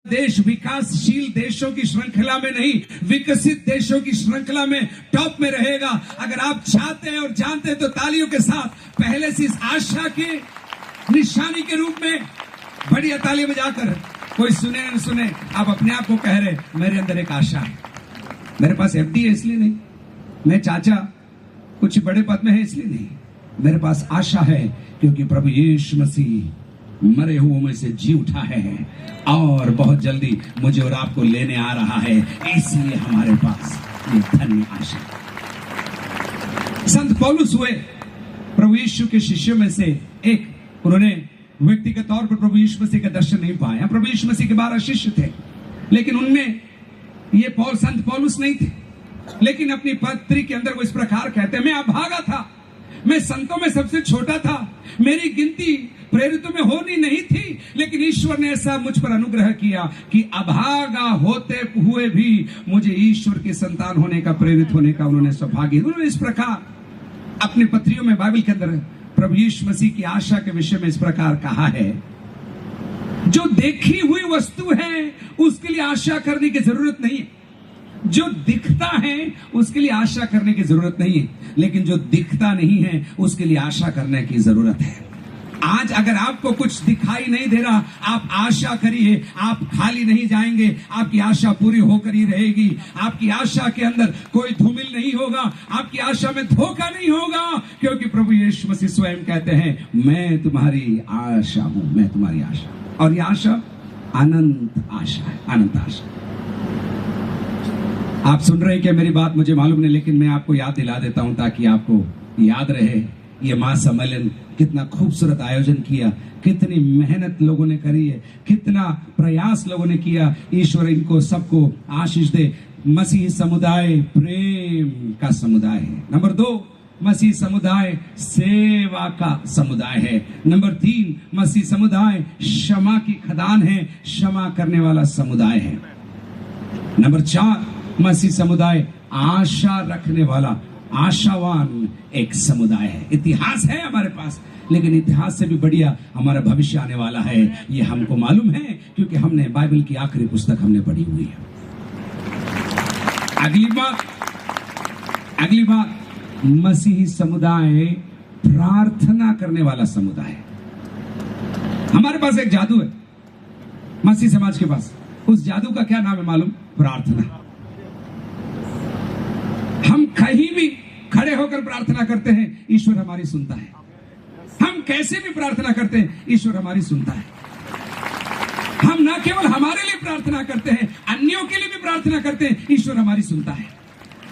देश विकासशील देशों की श्रृंखला में नहीं, विकसित देशों की श्रृंखला में टॉप में रहेगा। अगर आप चाहते हैं और जानते हैं तो तालियों के साथ पहले से इस आशा के निशानी के रूप में बढ़िया ताली बजाकर, कोई सुने न सुने, आप अपने आप को कह रहे मेरे अंदर एक आशा है। मेरे पास एफडी है इसलिए नहीं, मैं चाचा कुछ बड़े पद में है इसलिए नहीं, मेरे पास आशा है क्योंकि प्रभु यीशु मसीह मरे हुओं में से जी उठा है और बहुत जल्दी मुझे और आपको लेने आ रहा है, इसलिए हमारे पास ये धन्य आशा। संत पौलुस हुए प्रभु यीशु के शिष्यों में से एक। उन्होंने व्यक्तिगत तौर पर प्रभु यीशु मसीह का दर्शन नहीं पाया। प्रभु यीशु मसीह के 12 शिष्य थे, लेकिन उनमें ये संत पौलुस नहीं थे। लेकिन अपनी पत्री के अंदर वो इस प्रकार कहते हैं, मैं अभागा था, मैं संतों में सबसे छोटा था, मेरी गिनती प्रेरितों में होनी नहीं थी, लेकिन ईश्वर ने ऐसा मुझ पर अनुग्रह किया कि अभागा होते हुए भी मुझे ईश्वर की संतान होने का, प्रेरित होने का उन्होंने सौभाग्य। उन्होंने इस प्रकार अपनी पत्रियों में बाइबल के अंदर प्रभु यीशु मसीह की आशा के विषय में इस प्रकार कहा है, जो देखी हुई वस्तु है उसके लिए आशा करने की जरूरत नहीं है, जो दिखता है उसके लिए आशा करने की जरूरत नहीं है, लेकिन जो दिखता नहीं है उसके लिए आशा करने की जरूरत है। आज अगर आपको कुछ दिखाई नहीं दे रहा, आप आशा करिए, आप खाली नहीं जाएंगे, आपकी आशा पूरी होकर ही रहेगी। आपकी आशा के अंदर कोई धूमिल नहीं होगा, आपकी आशा में धोखा नहीं होगा, क्योंकि प्रभु यीशु मसीह स्वयं कहते हैं, मैं तुम्हारी आशा हूं, मैं तुम्हारी आशा। और यह आशा अनंत आशा है, अनंत आशा। आप सुन रहे हैं क्या मेरी बात? मुझे मालूम नहीं, लेकिन मैं आपको याद दिला देता हूं ताकि आपको याद रहे। ये महासम्मेलन कितना खूबसूरत आयोजन किया, कितनी मेहनत लोगों ने करी है, कितना प्रयास लोगों ने किया। ईश्वर इनको सबको आशीष दे। मसीह समुदाय प्रेम का समुदाय है। नंबर 2, मसीह समुदाय सेवा का समुदाय है। नंबर 3, मसीह समुदाय क्षमा की खदान है, क्षमा करने वाला समुदाय है। नंबर 4, मसीह समुदाय आशा रखने वाला, आशावान एक समुदाय है। इतिहास है हमारे पास, लेकिन इतिहास से भी बढ़िया हमारा भविष्य आने वाला है, ये हमको मालूम है, क्योंकि हमने बाइबल की आखिरी पुस्तक हमने पढ़ी हुई है। अगली बात, मसीही समुदाय प्रार्थना करने वाला समुदाय है। हमारे पास एक जादू है मसीह समाज के पास। उस जादू का क्या नाम है मालूम? प्रार्थना। हम कहीं भी खड़े होकर प्रार्थना करते हैं, ईश्वर हमारी सुनता है। हम कैसे भी प्रार्थना करते हैं, ईश्वर हमारी सुनता है। हम न केवल हमारे लिए प्रार्थना करते हैं, अन्यों के लिए भी प्रार्थना करते हैं, ईश्वर हमारी सुनता है।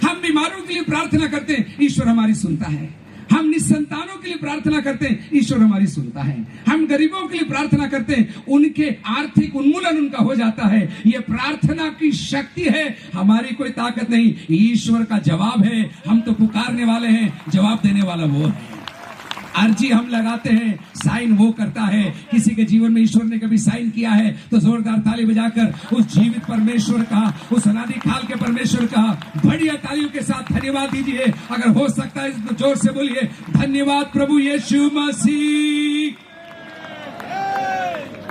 हम बीमारों के लिए प्रार्थना करते हैं, ईश्वर हमारी सुनता है। हम निसंतानों के लिए प्रार्थना करते हैं, ईश्वर हमारी सुनता है। हम गरीबों के लिए प्रार्थना करते हैं, उनके आर्थिक उन्मूलन उनका हो जाता है। ये प्रार्थना की शक्ति है, हमारी कोई ताकत नहीं, ईश्वर का जवाब है। हम तो पुकारने वाले हैं, जवाब देने वाला वो है। अर्जी हम लगाते हैं, साइन वो करता है। किसी के जीवन में ईश्वर ने कभी साइन किया है तो जोरदार ताली बजाकर उस जीवित परमेश्वर का, उस अनादि काल के परमेश्वर का बढ़िया तालियों के साथ धन्यवाद दीजिए। अगर हो सकता है तो जोर से बोलिए, धन्यवाद प्रभु यीशु मसीह।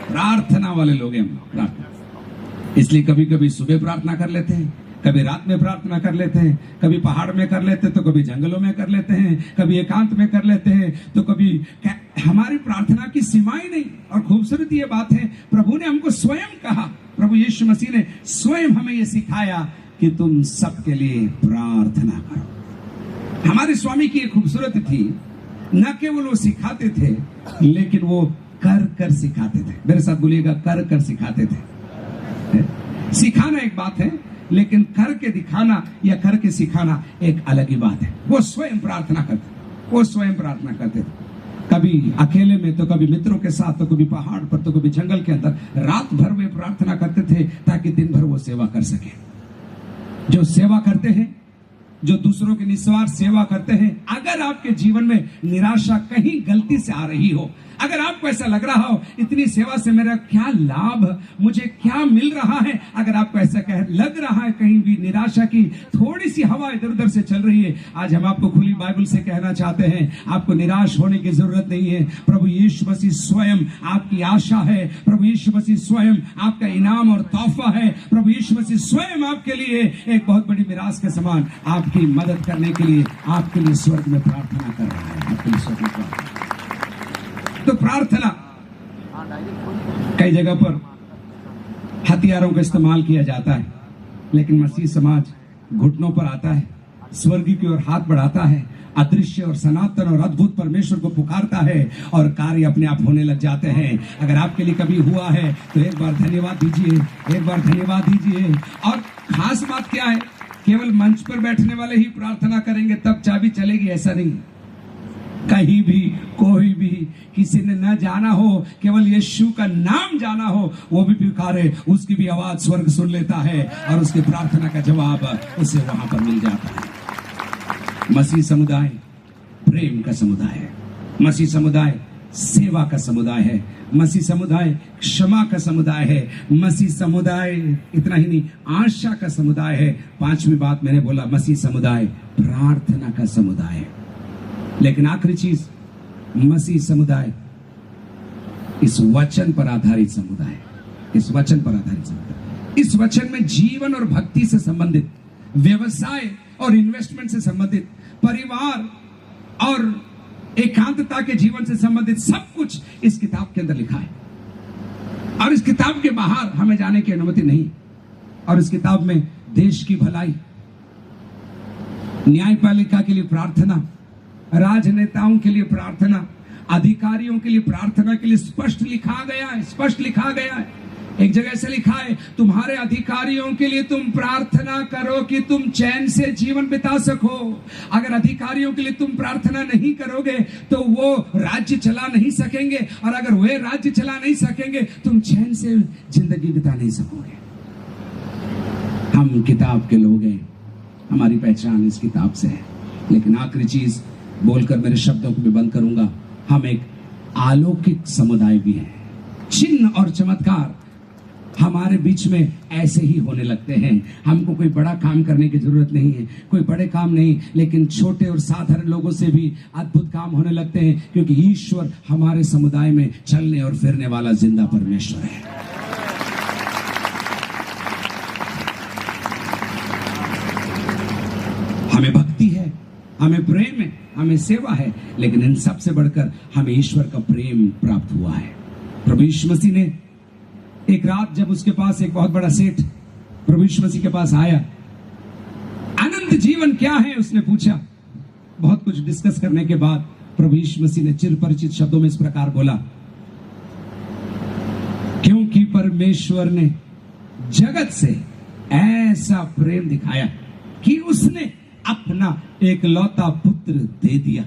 प्रार्थना वाले लोग हैं हम लोग, प्रार्थना। इसलिए कभी कभी सुबह प्रार्थना कर लेते हैं, कभी रात में प्रार्थना कर लेते हैं, कभी पहाड़ में कर लेते हैं तो कभी जंगलों में कर लेते हैं, कभी एकांत में कर लेते हैं तो कभी। हमारी प्रार्थना की सीमाएं नहीं। और खूबसूरत ये बात है, प्रभु ने हमको स्वयं कहा, प्रभु यीशु मसीह ने स्वयं हमें ये सिखाया कि तुम सबके लिए प्रार्थना करो। हमारे स्वामी की ये खूबसूरत थी, न केवल वो सिखाते थे, लेकिन वो कर कर सिखाते थे। मेरे साथ बोलिएगा, कर कर सिखाते थे। सिखाना एक बात है, लेकिन करके दिखाना या करके सिखाना एक अलग ही बात है। वो स्वयं प्रार्थना करते थे, कभी अकेले में तो कभी मित्रों के साथ, तो कभी पहाड़ पर, तो कभी जंगल के अंदर। रात भर वे प्रार्थना करते थे ताकि दिन भर वो सेवा कर सके। जो सेवा करते हैं, जो दूसरों की निस्वार्थ सेवा करते हैं, अगर आपके जीवन में निराशा कहीं गलती से आ रही हो, अगर आपको ऐसा लग रहा हो इतनी सेवा से मेरा क्या लाभ, मुझे क्या मिल रहा है, अगर आपको ऐसा लग रहा है कहीं भी निराशा की थोड़ी सी हवा इधर उधर से चल रही है, आज हम आपको खुली बाइबल से कहना चाहते हैं आपको निराश होने की जरूरत नहीं है। प्रभु यीशु मसीह स्वयं आपकी आशा है, प्रभु यीशु मसीह स्वयं आपका इनाम और तोहफा है, प्रभु यीशु मसीह स्वयं आपके लिए एक बहुत बड़ी मिरास के समान आपकी मदद करने के लिए आपके लिए स्वर्ग में प्रार्थना कर रहा है, आपके लिए स्वर्ग में प्रार्थना। तो प्रार्थना कई जगह पर हथियारों का इस्तेमाल किया जाता है, लेकिन मसीह समाज घुटनों पर आता है, स्वर्ग की ओर हाथ बढ़ाता है, अदृश्य और सनातन और अद्भुत परमेश्वर को पुकारता है और कार्य अपने आप होने लग जाते हैं। अगर आपके लिए कभी हुआ है तो एक बार धन्यवाद दीजिए, एक बार धन्यवाद दीजिए। और खास बात क्या है, केवल मंच पर बैठने वाले ही प्रार्थना करेंगे तब चाबी चलेगी, ऐसा नहीं। कहीं भी कोई भी किसी ने न जाना हो, केवल यीशु का नाम जाना हो, वो भी पुकारे, उसकी भी आवाज स्वर्ग सुन लेता है और उसकी प्रार्थना का जवाब उसे वहां पर मिल जाता है। मसीह समुदाय प्रेम का समुदाय है, मसीह समुदाय सेवा का समुदाय है, मसीह समुदाय क्षमा का समुदाय है, मसीह समुदाय इतना ही नहीं आशा का समुदाय है। पांचवी बात मैंने बोला, मसीह समुदाय प्रार्थना का समुदाय है। लेकिन आखिरी चीज, मसीह समुदाय इस वचन पर आधारित समुदाय है, इस वचन पर आधारित समुदाय। इस वचन में जीवन और भक्ति से संबंधित, व्यवसाय और इन्वेस्टमेंट से संबंधित, परिवार और एकांतता के जीवन से संबंधित सब कुछ इस किताब के अंदर लिखा है। और इस किताब के बाहर हमें जाने की अनुमति नहीं। और इस किताब में देश की भलाई, न्यायपालिका के लिए प्रार्थना, राजनेताओं के लिए प्रार्थना, अधिकारियों के लिए प्रार्थना के लिए स्पष्ट लिखा गया है, स्पष्ट लिखा गया है। एक जगह से लिखा है, तुम्हारे अधिकारियों के लिए तुम प्रार्थना करो कि तुम चैन से जीवन बिता सको। अगर अधिकारियों के लिए तुम प्रार्थना नहीं करोगे तो वो राज्य चला नहीं सकेंगे, और अगर वे राज्य चला नहीं सकेंगे तुम चैन से जिंदगी बिता नहीं सकोगे। हम किताब के लोग हैं, हमारी पहचान इस किताब से है। लेकिन आखिरी चीज बोलकर मेरे शब्दों को भी बंद करूंगा, हम एक अलौकिक समुदाय भी है। चिन्ह और चमत्कार हमारे बीच में ऐसे ही होने लगते हैं। हमको कोई बड़ा काम करने की जरूरत नहीं है, कोई बड़े काम नहीं, लेकिन छोटे और साधारण लोगों से भी अद्भुत काम होने लगते हैं, क्योंकि ईश्वर हमारे समुदाय में चलने और फिरने वाला जिंदा परमेश्वर है। हमें भक्ति है, हमें प्रेम है, हमें सेवा है, लेकिन इन सब से बढ़कर हमें ईश्वर का प्रेम प्राप्त हुआ है। प्रभु यीशु मसीह ने एक रात जब उसके पास एक बहुत बड़ा सेठ प्रभु यीशु मसीह के पास आया, अनंत जीवन क्या है उसने पूछा। बहुत कुछ डिस्कस करने के बाद प्रभु यीशु मसीह ने चिरपरिचित शब्दों में इस प्रकार बोला, क्योंकि परमेश्वर ने जगत से ऐसा प्रेम दिखाया कि उसने अपना एकलौता पुत्र दे दिया,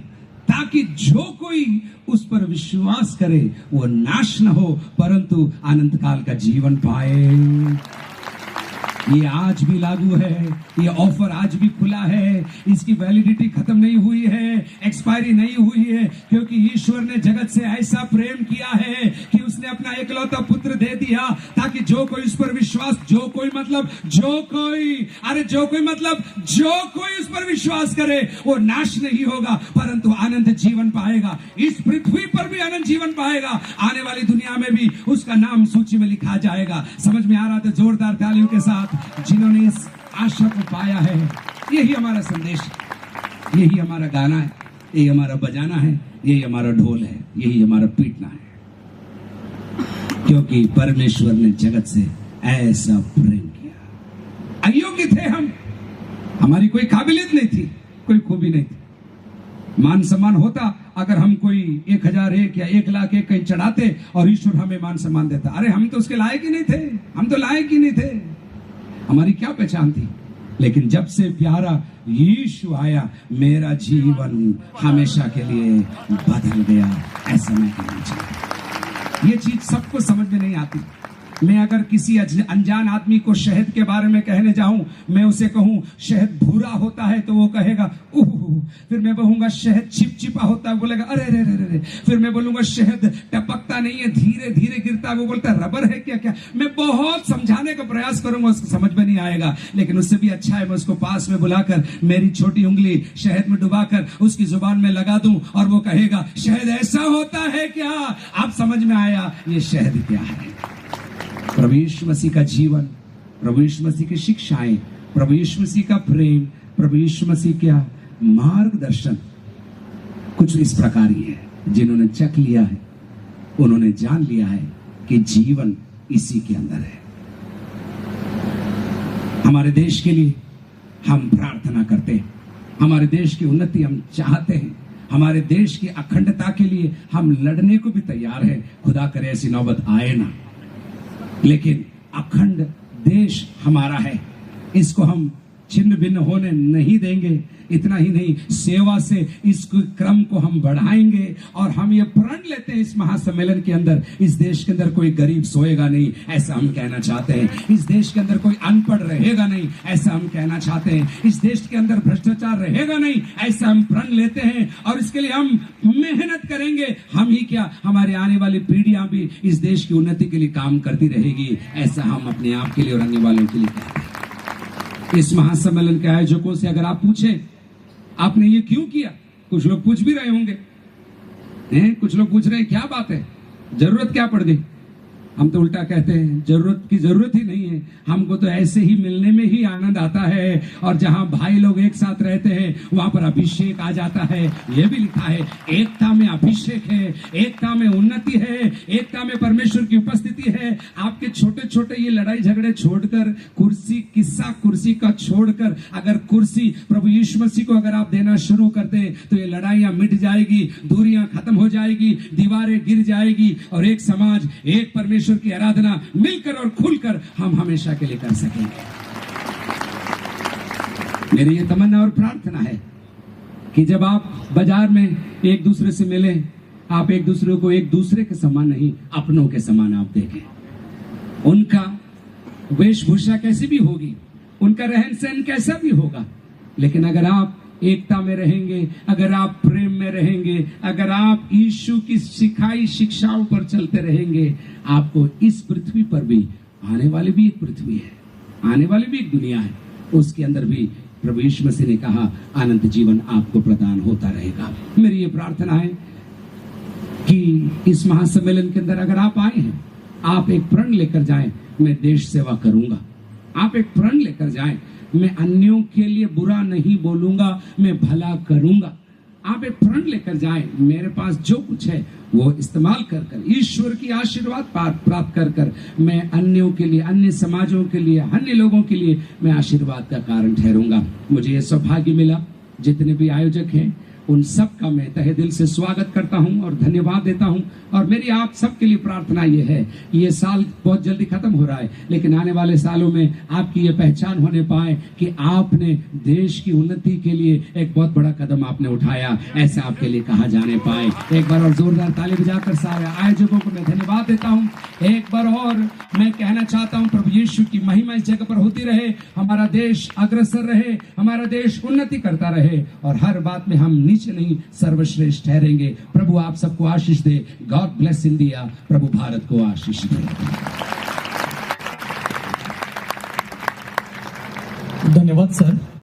ताकि जो कोई उस पर विश्वास करे वो नाश न हो परंतु अनंत काल का जीवन पाए। ये आज भी लागू है, ये ऑफर आज भी खुला है, इसकी वैलिडिटी खत्म नहीं हुई है, एक्सपायरी नहीं हुई है, क्योंकि ईश्वर ने जगत से ऐसा प्रेम किया है कि उसने अपना एकलौता पुत्र दे दिया, ताकि जो कोई उस पर विश्वास, जो कोई मतलब जो कोई उस पर विश्वास करे वो नाश नहीं होगा परंतु अनंत जीवन पाएगा। इस पृथ्वी पर भी अनंत जीवन पाएगा, आने वाली दुनिया में भी उसका नाम सूची में लिखा जाएगा। समझ में आ रहा था? जोरदार तालियों के साथ जिन्होंने इस आशा को पाया है। यही हमारा संदेश है, यही हमारा गाना है, यही हमारा बजाना है, यही हमारा ढोल है, यही हमारा पीटना है, क्योंकि परमेश्वर ने जगत से ऐसा प्रेम किया। अयोग्य थे हम, हमारी कोई काबिलियत नहीं थी, कोई खूबी नहीं थी। मान सम्मान होता अगर हम कोई 1001 या 1,00,001 कहीं चढ़ाते और ईश्वर हमें मान सम्मान देता। अरे हम तो उसके लायक ही नहीं थे, हम तो लायक ही नहीं थे, हमारी क्या पहचान थी। लेकिन जब से प्यारा यीशु आया, मेरा जीवन हमेशा के लिए बदल गया। ऐसा मैं कहना चाहता हूं। ये चीज सबको समझ में नहीं आती, मैं अगर किसी अनजान आदमी को शहद के बारे में कहने जाऊं, मैं उसे कहूं शहद भूरा होता है तो वो कहेगा उह। फिर मैं कहूंगा शहद चिपचिपा होता है, बोलेगा अरे रे रे रे। फिर मैं बोलूंगा शहद टपकता नहीं है, धीरे धीरे गिरता है, वो बोलता है रबर है क्या क्या। मैं बहुत समझाने का प्रयास करूंगा, उसको समझ में नहीं आएगा। लेकिन उससे भी अच्छा है मैं उसको पास में बुलाकर मेरी छोटी उंगली शहद में डुबाकर उसकी जुबान में लगा दूं और वो कहेगा शहद ऐसा होता है क्या। आप समझ में आया ये शहद क्या है। प्रभु यीशु मसीह का जीवन, प्रभु यीशु मसीह की शिक्षाएं, प्रभु यीशु मसीह का प्रेम, प्रभु यीशु मसीह का मार्गदर्शन कुछ इस प्रकार ही है। जिन्होंने चख लिया है उन्होंने जान लिया है कि जीवन इसी के अंदर है। हमारे देश के लिए हम प्रार्थना करते हैं, हमारे देश की उन्नति हम चाहते हैं, हमारे देश की अखंडता के लिए हम लड़ने को भी तैयार हैं। खुदा करे ऐसी नौबत आए ना, लेकिन अखंड देश हमारा है, इसको हम छिन्न भिन्न होने नहीं देंगे। इतना ही नहीं, सेवा से इस क्रम को हम बढ़ाएंगे और हम ये प्रण लेते हैं इस महासम्मेलन के अंदर, इस देश के अंदर कोई गरीब सोएगा नहीं, ऐसा हम कहना चाहते हैं। इस देश के अंदर कोई अनपढ़ रहेगा नहीं, ऐसा हम कहना चाहते हैं। इस देश के अंदर भ्रष्टाचार रहेगा नहीं, ऐसा हम प्रण लेते हैं और इसके लिए हम मेहनत करेंगे। हम ही क्या, हमारे आने वाली पीढ़ियां भी इस देश की उन्नति के लिए काम करती रहेगी, ऐसा हम अपने आप के लिए और आने वालों के लिए कहते हैं। इस महासम्मेलन के आयोजकों से अगर आप पूछें आपने ये क्यों किया, कुछ लोग पूछ भी रहे होंगे, कुछ लोग पूछ रहे हैं क्या बात है, जरूरत क्या पड़ गई। हम तो उल्टा कहते हैं जरूरत की जरूरत ही नहीं है, हमको तो ऐसे ही मिलने में ही आनंद आता है। और जहां भाई लोग एक साथ रहते हैं वहां पर अभिषेक आ जाता है। यह भी लिखा है एकता में अभिषेक है, एकता में उन्नति है, एकता में परमेश्वर की उपस्थिति है। आपके छोटे छोटे ये लड़ाई झगड़े छोड़कर, कुर्सी का छोड़कर, अगर कुर्सी प्रभु यीशु मसीह को अगर आप देना शुरू करते तो ये लड़ाइयां मिट जाएगी, दूरियां खत्म हो जाएगी, दीवारें गिर जाएगी और एक समाज, एक परमेश्वर की आराधना मिलकर और खुलकर हम हमेशा के लिए कर सकेंगे। मेरी ये तमन्ना और प्रार्थना है कि जब आप बाजार में एक दूसरे से मिलें, आप एक दूसरे को एक दूसरे के समान नहीं, अपनों के समान आप देखें। उनका वेशभूषा कैसी भी होगी, उनका रहन सहन कैसा भी होगा, लेकिन अगर आप एकता में रहेंगे, अगर आप प्रेम में रहेंगे, अगर आप यीशु की सिखाई शिक्षाओं पर चलते रहेंगे, आपको इस पृथ्वी पर भी, आने वाली भी एक पृथ्वी है, आने वाली भी एक दुनिया है, उसके अंदर भी प्रभु यीशु मसीह ने कहा अनंत जीवन आपको प्रदान होता रहेगा। मेरी ये प्रार्थना है कि इस महासम्मेलन के अंदर अगर आप आए हैं, आप एक प्रण लेकर जाएं, मैं देश सेवा करूंगा। आप एक प्रण लेकर जाएं, मैं अन्यों के लिए बुरा नहीं बोलूंगा, मैं भला करूंगा। आप एक प्रण लेकर जाएं, मेरे पास जो कुछ है वो इस्तेमाल कर कर, ईश्वर की आशीर्वाद प्राप्त कर कर, मैं अन्यों के लिए, अन्य समाजों के लिए, अन्य लोगों के लिए मैं आशीर्वाद का कारण ठहरूंगा। मुझे ये सौभाग्य मिला, जितने भी आयोजक हैं उन सब का मैं तहे दिल से स्वागत करता हूं और धन्यवाद देता हूं। और मेरी आप सबके लिए प्रार्थना ये है, ये साल बहुत जल्दी खत्म हो रहा है, लेकिन आने वाले सालों में आपकी ये पहचान होने पाए कि आपने देश की उन्नति के लिए एक बहुत बड़ा कदम आपने उठाया, ऐसा आपके लिए कहा जाने पाए। एक बार और जोरदार ताली बजाकर सारे आयोजकों को मैं धन्यवाद देता हूँ। एक बार और मैं कहना चाहता हूँ प्रभु यीशु की महिमा इस जगह पर होती रहे, हमारा देश अग्रसर रहे, हमारा देश उन्नति करता रहे और हर बात में हम नीचे नहीं सर्वश्रेष्ठ ठहरेंगे। प्रभु आप सबको आशीष दे। God bless India. प्रभु भारत को आशीष दे। धन्यवाद सर।